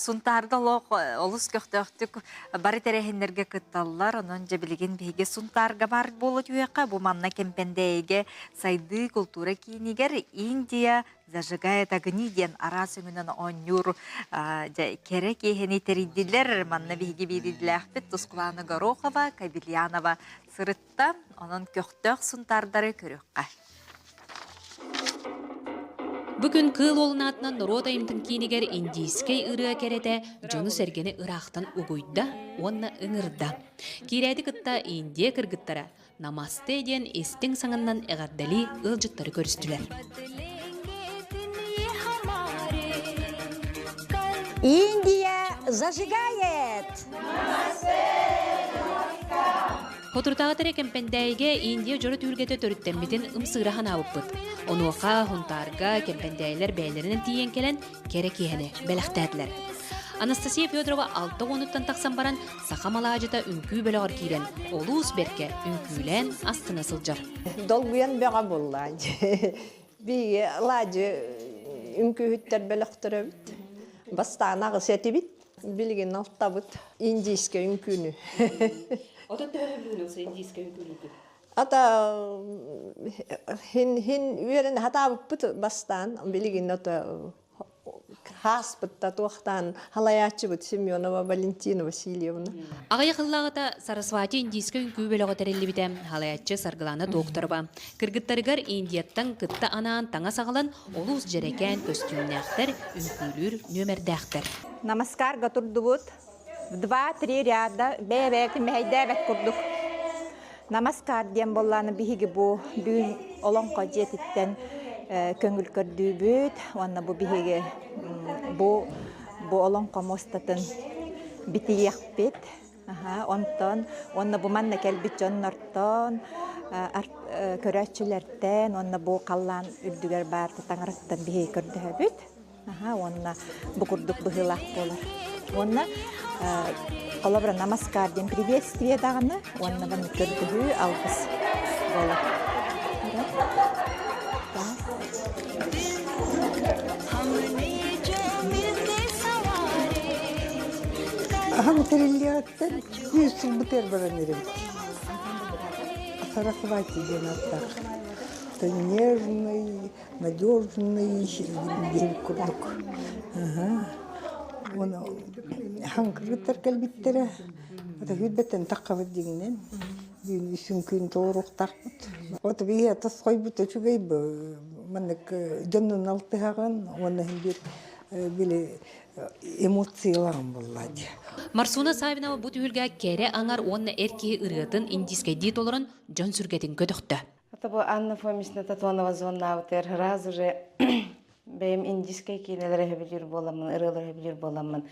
Сунтарда лох олус көқтөктүк бары терехиннерге кытталлар, онон жабилеген биге сунтарга бар болу түйеқа, бу манна кемпендейге сайды культура кийинигер Индия зажигает огни ден арасыңынан онюр кере кейхени териддилер манна биге биридилэхпит Тускулана Горохова, Кабильянова сырытта, онон көктөк сунтардары көрөкка. Бүгін кыл олынатынан Норода имтін кейінігер индийскей ырыа керете жону сергені ырақтан угуйда, онна ыңырда. Кирәді кытта Индия кыргыттара намасте ден естің саңыннан әғардали ылжыттары көрістілер. Индия зажигает! Хотуртағатары кемпендәйге Индия жоры түргеті төріттенбетін ымсырахан ауыппыт. Онуға, хунтарға, кемпендәйлер бәйлерінен тиен келен кере кейені бәліқтәділер. Анастасия Федорова 6 онуттан тақсан баран сақамала ажыта үнкүй бөліғар кейлен. Олуыз берке үнкүйлен астына сылжар. Долгуян бәға болла. Биге лажы үнкүйіттер бәліқтірі біт. Бастағынағы сәті біт. Білген алтта бұд. Индийске үнкүйіні. Отатты бәлі болса индийске үнкүйлігі? Ата хин үйерін хата бұд бастан. Білген ота хас бұдта туақтан халаячы бұд Семенова Валентина Васильевна. Ағай қыллағыта Сарасвати индийске үнкүй бөліғы тәрелі бітем халаячы сарғыланы доқторба. Кыргыттарығар Индияттан кытта анаан таңа сағылан олуыз жерекен көстюмнәқтер, үнкүйлер, нөмердәқтер. Намаскар гатурду бұд. В 2-3 ряда бәйбәкі мәйдәбәк күрдік. Намаскар дем болланы биһиги бу дүйін олонқа жетіттен көңіл көрді бүт. Онна бу биһиги бу олонқа мостатын бітиек бит. Онтон, онна бу манна кәлбит жоннортон, көрәтчілерден, онна бу қаллан үрдігер бар таңыраттан биһиги көрді бүт. Онна бу күрдік бұғылақ болар. Онна колобра намаскар ден приветствие дағаны, онна баны көрдігі алғыс болар. Ахам териллияттен үйсіл бұтер баран ерем. Сарасвати ден аттақ. Нежный, надежный, ден күрдік. Оны хаңқырғыттар кәлбеттері, хүдбеттен таққабыд дегенен, үйсін күн тоғыруқтақ бұд. Оты бейе атас қой бұд өчігей бұ, маннық жонның алтығаған, оны біле эмоциялаған болады. Марсуна Савинова бұд үйілге кәрі аңар онны әркеге ұрғытын индийскай дейт олырын жон сүргетін көдіқті. Это была Анна Фомична Татуанова звонна, раз уже бәйім индийскай кейнелер әбілер боламын, ұрылар әбілер боламын.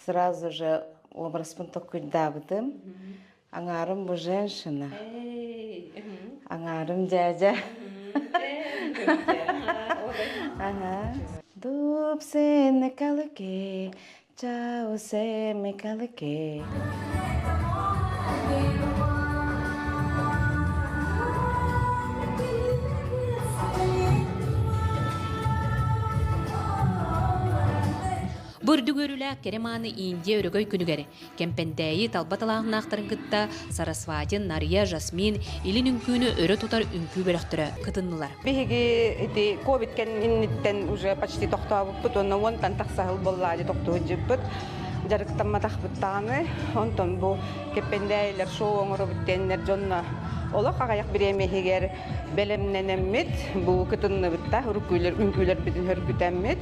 Сразу же образпын тоққыйда бұдым. Аңарым бұл женщина. Аңарым дядя. Дуб сені калыке, чау сені калыке. Бұрды көрілі кереманы Индия өрігөй күнігері. Кемпендәйі талбаталағын ақтарын күтті Сарасвати, Нария, Жасмин, илін үнкүйіні өрі тұтар үнкүй бөліқтірі күтіннылар. Беги ковид кенниттен уже почти тоқтауы бұд, оны онтан тақсағыл боллады тоқтуы жібіт. Жарықтанма тақпыттағаны, онтан бұл кемпендәйлер шоу оңыры бүттенлер жонна олық ағаяқ біремегер бәлемненеммет, бұл күтінні бұтта, үнкүйлер бітін үркүтәммет.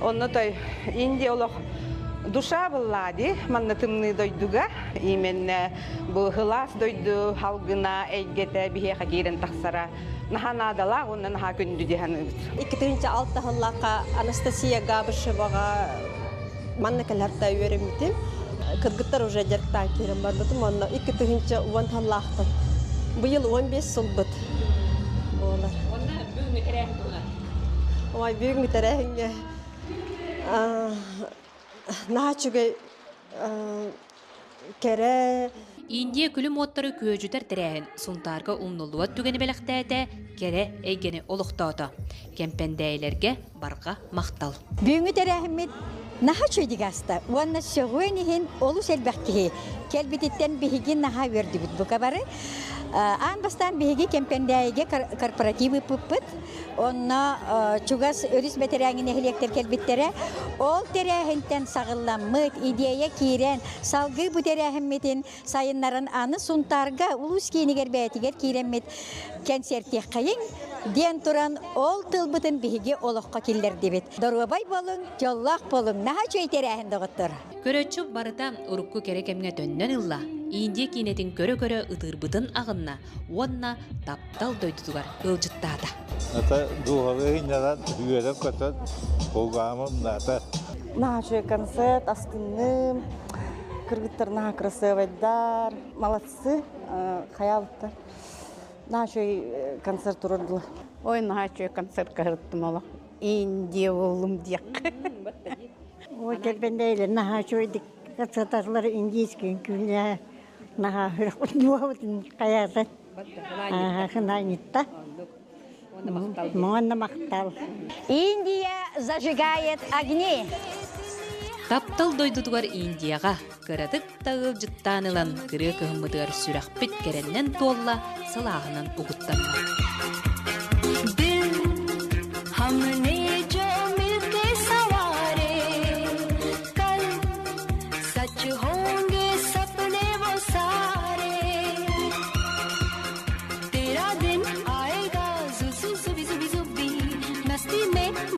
Онно той Индия олох душа буллади, манна тымны дойдуга, именно бу хылас дойду халгына эйгете бихе хакирен тахсара. Нахана дала, онна наха күнді деханы. 2006 жыллақа Анастасия Габышеваға манна кәләртә үйеремдім. Кыргыттар уже жарықта керем бар бұдым, онна 2010 жыллақты. Бұйыл 15 жыл бұд. Онна бүгінгі тәрәхін тұрған? Ой, бүгінгі тәрәхінге. Нағачугай кере... Индия күлім оттары көжітер тәрәхін сұнтарға ұмнулуат түгені бәліқтәді кере әйгені олықтауды. Кемпендәйлерге барға мақтал. Бүгінгі тәрәхімет Наха чөйдигаста, уанна сөгөнихин олус элбәккеһи, келбититтен бихигин наха вердибит бу кабары. Ан бастан бихиги кемпендәйге корпоративы пыппыт, онна чугас өрис бетерәңин эхлектер келбиттере, ол терәһинтен сагылламыт, идея кирен, салгы бу терәһиммитин сайыннарын аны сунтарга улус кинигер бәйтигер киренмит концерттех кайын, ден туран ол тылбытын бихиги олоққа киллер дебит. Дорубай болың, жоллақ болың, наха чөй терәһин доғыттыр. Көрөчү барыта урукку керекемге төннөн ылла. Индия кинетин көрө-көрө ытырбытын агынна, онна таптал дойдутугар ылжыттаата. Ата духавы хиннаран үйерек көтөт, болгамым ната. Наша концерт, астынным, кыргыттар наха красивайдар, молодцы, хаябыттар. Наша концерт урдулы. Ой, наша концерт кырыттым ола. Индия болым дияк. Ой, кемпендейлер наха чөйдик концерттарлар индийский күнә наха хөрөкүн каясы. Хынайнитта. Монна мактал. Индия зажигает огни. Таптал дойдутугар Индияга кыратык тагыл жыттанылан кыры кыһыммытыгар сүрәхпит кереннен толла салаһынан угуттанма. हमने जो मिलके सवारे कल सच हो